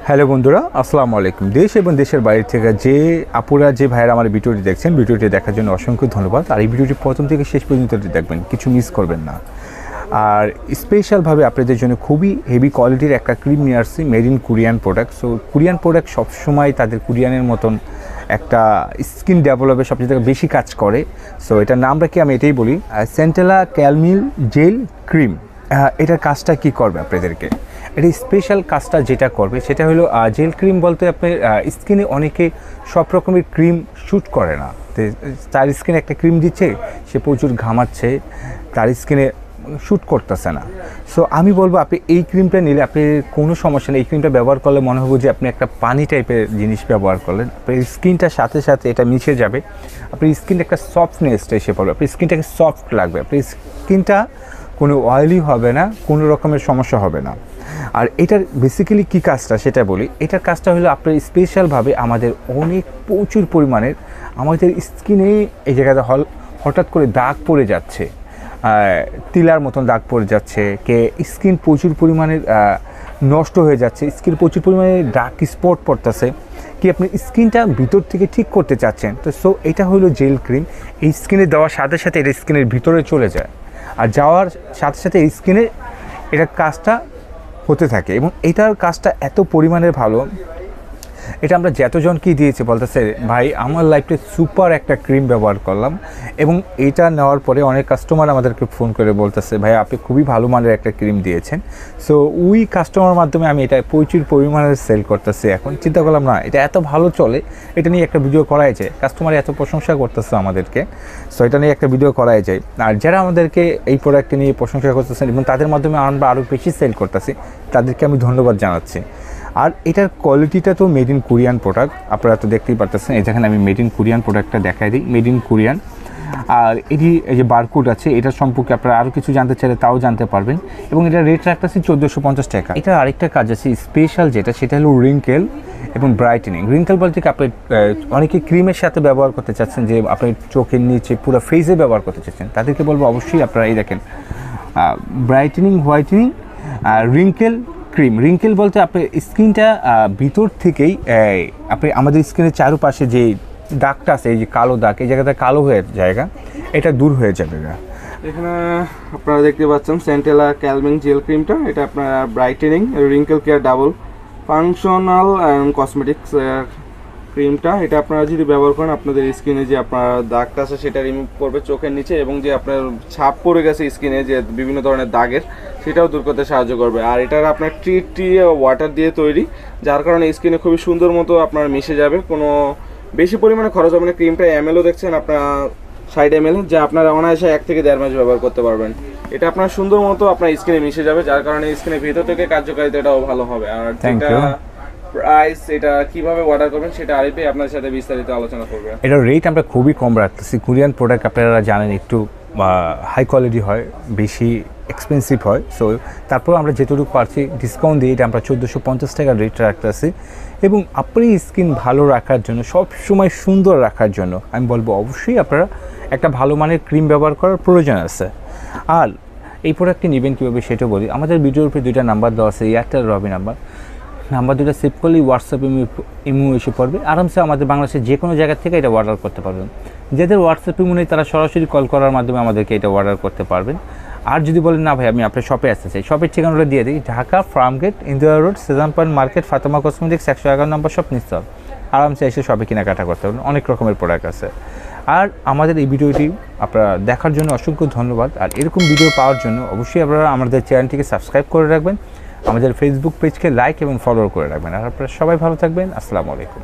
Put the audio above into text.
Hello বন্ধুরা, আসসালামু আলাইকুম। দেশ এবং দেশের বাইরে থেকে যে আপুরা যে ভাইয়েরা আমার ভিডিওটি দেখছেন, ভিডিওটি দেখার জন্য অসংখ্য ধন্যবাদ। আর এই ভিডিওটি প্রথম থেকে শেষ পর্যন্ত দেখবেন, কিছু মিস করবেন না। আর স্পেশালভাবে আপনাদের জন্য খুবই হেভি কোয়ালিটির একটা ক্রিম নিয়ে আসছি, made in Korean product. So Korean product সবসময় তাদের কোরিয়ানের মতন একটা স্কিন ডেভেলপে সবচেয়ে থেকে বেশি কাজ করে। সো এটার নামটা কি আমি এটাই বলি, সেন্টেলা ক্যালমিল জেল ক্রিম। এটার কাজটা কি করবে আপনাদেরকে, এটা স্পেশাল কাজটা যেটা করবে সেটা হলো জেল ক্রিম বলতে আপনার স্কিনে অনেকে সব রকমের ক্রিম শ্যুট করে না। তার স্কিনে একটা ক্রিম দিচ্ছে, সে প্রচুর ঘামাচ্ছে, তার স্কিনে শ্যুট করতেছে না। সো আমি বলবো আপনি এই ক্রিমটা নিলে আপনি কোনো সমস্যা নেই। এই ক্রিমটা ব্যবহার করলে মনে হবে যে আপনি একটা পানি টাইপের জিনিস ব্যবহার করলেন। আপনার স্কিনটার সাথে সাথে এটা মিশে যাবে, আপনার স্কিনটা একটা সফটনেসটা এসে পড়বে, আপনার স্কিনটাকে সফট লাগবে, আপনার স্কিনটা কোনো অয়েলি হবে না, কোনো রকমের সমস্যা হবে না। আর এটার বেসিক্যালি কী কাজটা সেটা বলি। এটার কাজটা হলো আপনার স্পেশালভাবে আমাদের অনেক প্রচুর পরিমাণের আমাদের স্কিনে এই জায়গাতে হঠাৎ করে দাগ পড়ে যাচ্ছে, তিলার মতন দাগ পড়ে যাচ্ছে, কে স্কিন প্রচুর পরিমাণের নষ্ট হয়ে যাচ্ছে, স্কিন প্রচুর পরিমাণে ডার্ক স্পট পড়তেছে, কি আপনি স্কিনটা ভিতর থেকে ঠিক করতে চাচ্ছেন। তো সো এটা হলো জেল ক্রিম। এই স্কিনে দেওয়ার সাথে সাথে এটা স্কিনের ভিতরে চলে যায়, আর যাওয়ার সাথে সাথে এই স্কিনে এটার কাজটা হতে থাকে। এবং এটার কাজটা এত পরিমাণের ভালো, এটা আমরা যতজনকেই দিয়েছি বলতেছে ভাই আমার লাইফে সুপার একটা ক্রিম ব্যবহার করলাম। এবং এটা নেওয়ার পরে অনেক কাস্টমার আমাদেরকে ফোন করে বলতেছে ভাই আপনি খুবই ভালো মানের একটা ক্রিম দিয়েছেন। সো ওই কাস্টমার মাধ্যমে আমি এটা প্রচুর পরিমাণে সেল করতেছি। এখন চিন্তা করলাম না এটা এত ভালো চলে, এটা নিয়ে একটা ভিডিও করাই যায়, কাস্টমার এত প্রশংসা করতেছে আমাদেরকে। সো এটা নিয়ে একটা ভিডিও করাই যায়। আর যারা আমাদেরকে এই প্রোডাক্টটি নিয়ে প্রশংসা করতেছেন এবং তাদের মাধ্যমে আমরা আরও বেশি সেল করতেছি, তাদেরকে আমি ধন্যবাদ জানাচ্ছি। আর এটার কোয়ালিটিটা তো মেড ইন কোরিয়ান প্রোডাক্ট, আপনারা তো দেখতেই পারতেছেন। এই যেখানে আমি মেড ইন কোরিয়ান প্রোডাক্টটা দেখাই দিই, মেড ইন কোরিয়ান। আর এটি এই যে বারকোড আছে, এটার সম্পর্কে আপনারা আরও কিছু জানতে চাইলে তাও জানতে পারবেন। এবং এটার রেট রাখতেছি 1450 টাকা। এটার আরেকটা কাজ আছে স্পেশাল, যেটা সেটা হলো রিঙ্কেল এবং ব্রাইটেনিং। রিঙ্কেল বলতে কি আপনি অনেকে ক্রিমের সাথে ব্যবহার করতে চাচ্ছেন, যে আপনি চোখের নিচে পুরো ফেসে ব্যবহার করতে চাচ্ছেন, তাদেরকে বলবো অবশ্যই আপনারা এই দেখেন brightening, whitening, wrinkle cream. Wrinkle বলতে আপনার স্কিনটা ভিতর থেকেই আপনি আমাদের স্কিনের চারপাশে যে দাগটা আছে, এই যে কালো দাগ, এই জায়গাটা কালো হয়ে জায়গা, এটা দূর হয়ে যাবে। এখানে আপনারা দেখতে পাচ্ছেন সেন্টেলা ক্যালমিং জেল ক্রিমটা, এটা আপনার brightening wrinkle care double functional and cosmetics ক্রিমটা। এটা আপনারা যদি ব্যবহার করেন আপনাদের স্কিনে যে আপনার দাগটা আছে সেটা রিমুভ করবে চোখের নিচে, এবং যে আপনার ছাপ পড়ে গেছে স্কিনে যে বিভিন্ন ধরনের দাগের, সেটাও দূর করতে সাহায্য করবে। আর এটার আপনার ট্রি ওয়াটার দিয়ে তৈরি, যার কারণে স্কিনে খুবই সুন্দর মতো আপনার মিশে যাবে, কোনো বেশি পরিমাণে খরচ হবে না। ক্রিমটা এমএলও দেখছেন আপনার 60 ml, যা আপনারা অনায়াসে 1 থেকে 1.5 মাস ব্যবহার করতে পারবেন। এটা আপনার সুন্দর মতো আপনার স্কিনে মিশে যাবে, যার কারণে স্কিনের ভিতর থেকে কার্যকারিতাটাও ভালো হবে। আর যেটা প্রাইস, এটা কিভাবে অর্ডার করবেন সেটা আরিফ আপনার সাথে বিস্তারিত আলোচনা করবে। এটার রেট আমরা খুবই কম রাখতেছি। কোরিয়ান প্রোডাক্ট আপনারা জানেন একটু হাই কোয়ালিটি হয়, বেশি এক্সপেন্সিভ হয়। সো তারপর আমরা যেটুকু পারছি ডিসকাউন্ট দিয়ে এটা আমরা 1450 টাকার রেট রাখতেছি। এবং আপনি স্কিন ভালো রাখার জন্য, সব সময় সুন্দর রাখার জন্য আমি বলবো অবশ্যই আপনারা একটা ভালো মানের ক্রিম ব্যবহার করার প্রয়োজন আছে। আর এই প্রোডাক্টটি নেবেন কীভাবে সেটা বলি। আমাদের ভিডিওর উপরে 2টা নাম্বার দেওয়া আছে, এয়ারটেল রবি নাম্বার 2টা সেভ করলেই হোয়াটসঅ্যাপ ইমো এসে পড়বে। আরামসে আমাদের বাংলাদেশের যে কোনো জায়গা থেকে এটা অর্ডার করতে পারবেন। যাদের হোয়াটসঅ্যাপ ইমো নেই তারা সরাসরি কল করার মাধ্যমে আমাদেরকে এটা অর্ডার করতে পারবেন। আর যদি বলেন না ভাই আমি আপনার শপে আসতে চাই, শপের ঠিকানাটা দিয়ে দিই, Dhaka Farmgate, Indira road, Shezan point market, Fatema cosmetics, 111 নম্বর শপ নিশ্চল। আরামসে এসে শপে কেনাকাটা করতে পারবেন, অনেক রকমের প্রোডাক্ট আছে। আর আমাদের এই ভিডিওটি আপনারা দেখার জন্য অসংখ্য ধন্যবাদ। আর এরকম ভিডিও পাওয়ার জন্য অবশ্যই আপনারা আমাদের চ্যানেলটিকে সাবস্ক্রাইব করে রাখবেন, আমাদের ফেসবুক পেজকে লাইক এবং ফলো করে রাখবেন। আর আপনারা সবাই ভালো থাকবেন। আসসালামু আলাইকুম।